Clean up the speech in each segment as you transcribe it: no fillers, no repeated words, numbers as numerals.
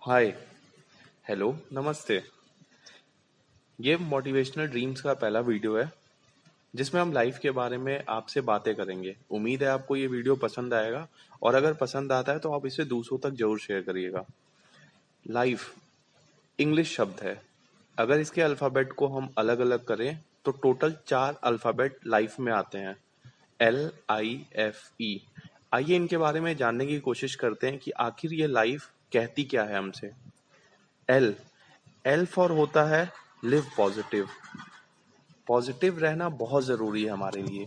हाय। Hello. नमस्ते। ये motivational dreams का पहला वीडियो है जिसमें हम लाइफ के बारे में आपसे बातें करेंगे। उम्मीद है आपको ये वीडियो पसंद आएगा और अगर पसंद आता है तो आप इसे दूसरों तक जरूर शेयर करिएगा। लाइफ इंग्लिश शब्द है। अगर इसके अल्फ़ाबेट को हम अलग अलग करें तो टोटल 4 अल्फ़ाबेट लाइफ में आते हैं। LIFE। आइए इनके बारे में जानने की कोशिश करते हैं कि आखिर ये लाइफ कहती क्या है हमसे। एल एल फॉर होता है लिव पॉजिटिव। पॉजिटिव रहना बहुत ज़रूरी है हमारे लिए।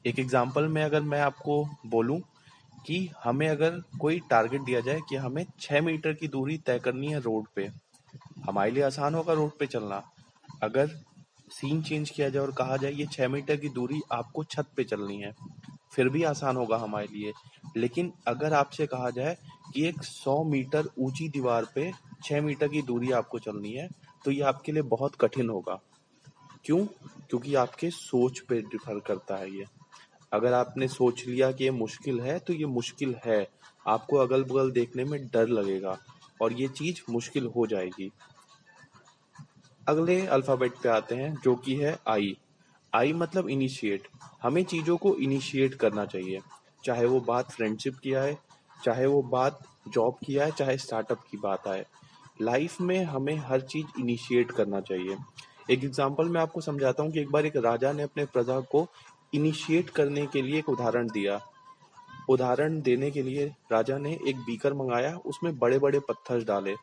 एक एग्जांपल में अगर मैं आपको बोलूं कि हमें अगर कोई टारगेट दिया जाए कि हमें 6 मीटर की दूरी तय करनी है रोड पे, हमारे लिए आसान होगा रोड पे चलना। अगर सीन चेंज किया जाए और कहा जाए ये 6 मीटर की दूरी आपको छत पे चलनी है, फिर भी आसान होगा हमारे लिए। लेकिन अगर आपसे कहा जाए कि एक 100 मीटर ऊंची दीवार पे 6 मीटर की दूरी आपको चलनी है, तो ये आपके लिए बहुत कठिन होगा। क्यों? क्योंकि आपके सोच पे डिफर करता है ये। अगर आपने सोच लिया कि ये मुश्किल है तो ये मुश्किल है। आपको अगल बगल देखने में डर लगेगा और ये चीज मुश्किल हो जाएगी। अगले अल्फाबेट पे आते हैं जो कि है आई। आई मतलब इनिशिएट। हमें चीजों को इनिशिएट करना चाहिए, चाहे वो बात फ्रेंडशिप की आए, चाहे वो बात जॉब की आए, चाहे स्टार्टअप की बात आए। लाइफ में हमें हर चीज इनिशिएट करना चाहिए। एक एग्जांपल मैं आपको समझाता हूँ कि एक बार एक राजा ने अपने प्रजा को इनिशिएट करने के लिए एक उदाहरण दिया। उदाहरण देने के लिए राजा ने एक बीकर मंगाया, उसमें बड़े बड़े पत्थर डाले।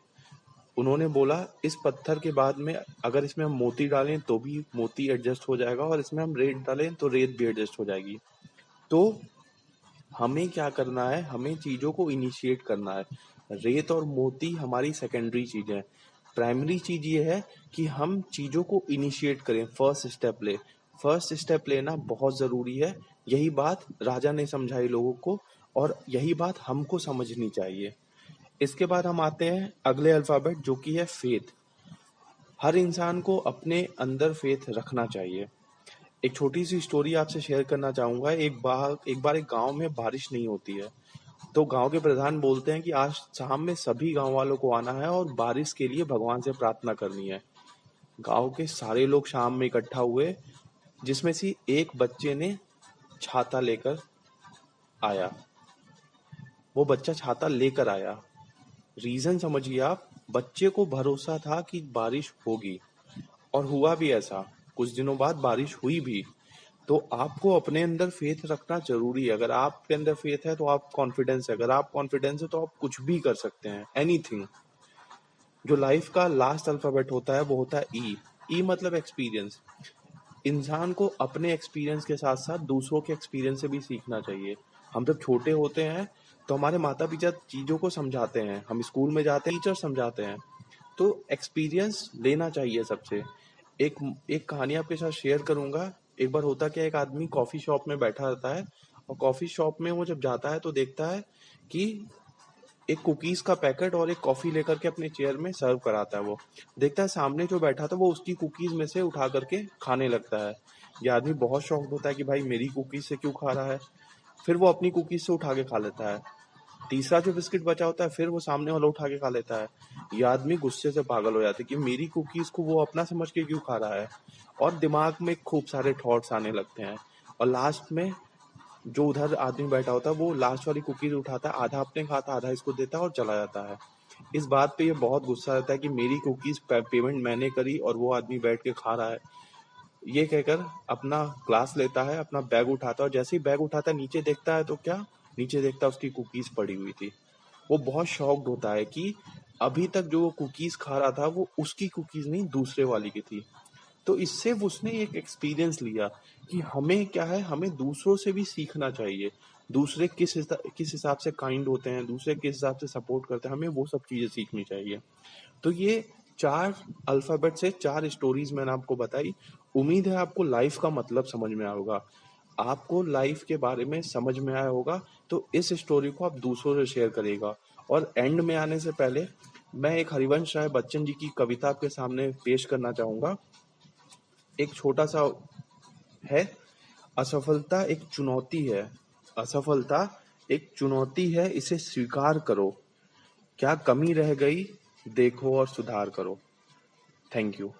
उन्होंने बोला इस पत्थर के बाद में अगर इसमें हम मोती डालें तो भी मोती एडजस्ट हो जाएगा और इसमें हम रेत डालें तो रेत भी एडजस्ट हो जाएगी। तो हमें क्या करना है, हमें चीजों को इनिशिएट करना है। रेत और मोती हमारी सेकेंडरी चीजें हैं। प्राइमरी चीज ये है कि हम चीजों को इनिशिएट करें, फर्स्ट स्टेप ले। फर्स्ट स्टेप लेना बहुत जरूरी है। यही बात राजा ने समझाई लोगों को और यही बात हमको समझनी चाहिए। इसके बाद हम आते हैं अगले अल्फाबेट जो कि है फेथ। हर इंसान को अपने अंदर फेथ रखना चाहिए। एक छोटी सी स्टोरी आपसे शेयर करना चाहूंगा। एक बार एक गांव में बारिश नहीं होती है, तो गांव के प्रधान बोलते हैं कि आज शाम में सभी गांव वालों को आना है और बारिश के लिए भगवान से प्रार्थना करनी है। गांव के सारे लोग शाम में इकट्ठा हुए, जिसमें से एक बच्चे ने छाता लेकर आया। वो बच्चा छाता लेकर आया। रीजन समझिए आप। बच्चे को भरोसा था कि बारिश होगी और हुआ भी ऐसा। कुछ दिनों बाद बारिश हुई भी। तो आपको अपने अंदर फेथ रखना जरूरी है। अगर आपके अंदर फेथ है तो आप कॉन्फिडेंस है, अगर आप कॉन्फिडेंस है तो आप कुछ भी कर सकते हैं, एनीथिंग। जो लाइफ का लास्ट अल्फाबेट होता है वो होता है ई। ई मतलब एक्सपीरियंस। इंसान को अपने एक्सपीरियंस के साथ साथ दूसरों के एक्सपीरियंस से भी सीखना चाहिए। हम जब छोटे होते हैं तो हमारे माता पिता चीजों को समझाते हैं, हम स्कूल में जाते हैं टीचर समझाते हैं, तो एक्सपीरियंस लेना चाहिए सबसे। एक एक कहानी आपके साथ शेयर करूंगा। एक बार होता क्या, एक आदमी कॉफी शॉप में बैठा रहता है और कॉफी शॉप में वो जब जाता है तो देखता है कि एक कुकीज का पैकेट और एक कॉफी लेकर के अपने चेयर में सर्व कराता है। वो देखता है सामने जो बैठा था वो उसकी कुकीज में से उठा करके खाने लगता है। ये आदमी बहुत शॉक्ड होता है कि भाई मेरी कुकीज से क्यों खा रहा है। फिर वो अपनी कुकीज से उठा के खा लेता है। तीसरा जो बिस्किट बचा होता है फिर वो सामने वाला उठा के खा लेता है। ये आदमी गुस्से से पागल हो जाता है कि मेरी कुकीज को वो अपना समझ के क्यों खा रहा है। और दिमाग में खूब सारे थॉट्स आने लगते हैं। और लास्ट में जो उधर आदमी बैठा होता है वो लास्ट वाली कुकीज उठाता है, आधा अपने खाता आधा इसको देता है और चला जाता है। इस बात पे ये बहुत गुस्सा रहता है कि मेरी कुकीज पेमेंट मैंने करी और वो आदमी बैठ के खा रहा है। ये कहकर अपना ग्लास लेता है, अपना बैग उठाता है और जैसे ही बैग उठाता है नीचे देखता है तो क्या, नीचे देखता है उसकी कुकीज पड़ी हुई थी। वो बहुत शॉक्ड होता है कि अभी तक जो वो कुकीज खा रहा था वो उसकी कुकीज नहीं दूसरे वाली की थी। तो इससे उसने एक एक्सपीरियंस लिया कि हमें क्या है, हमें दूसरों से भी सीखना चाहिए। दूसरे किस हिसाब से काइंड होते हैं, दूसरे किस हिसाब से सपोर्ट करते हैं, हमें वो सब चीजें सीखनी चाहिए। तो ये 4 अल्फाबेट से 4 स्टोरीज मैंने आपको बताई। उम्मीद है आपको लाइफ का मतलब समझ में आया होगा, आपको लाइफ के बारे में समझ में आया होगा। तो इस स्टोरी को आप दूसरों से शेयर करिएगा। और एंड में आने से पहले मैं एक हरिवंश राय बच्चन जी की कविता आपके सामने पेश करना चाहूंगा। एक छोटा सा है। असफलता एक चुनौती है। असफलता एक चुनौती है, इसे स्वीकार करो। क्या कमी रह गई देखो और सुधार करो। Thank you.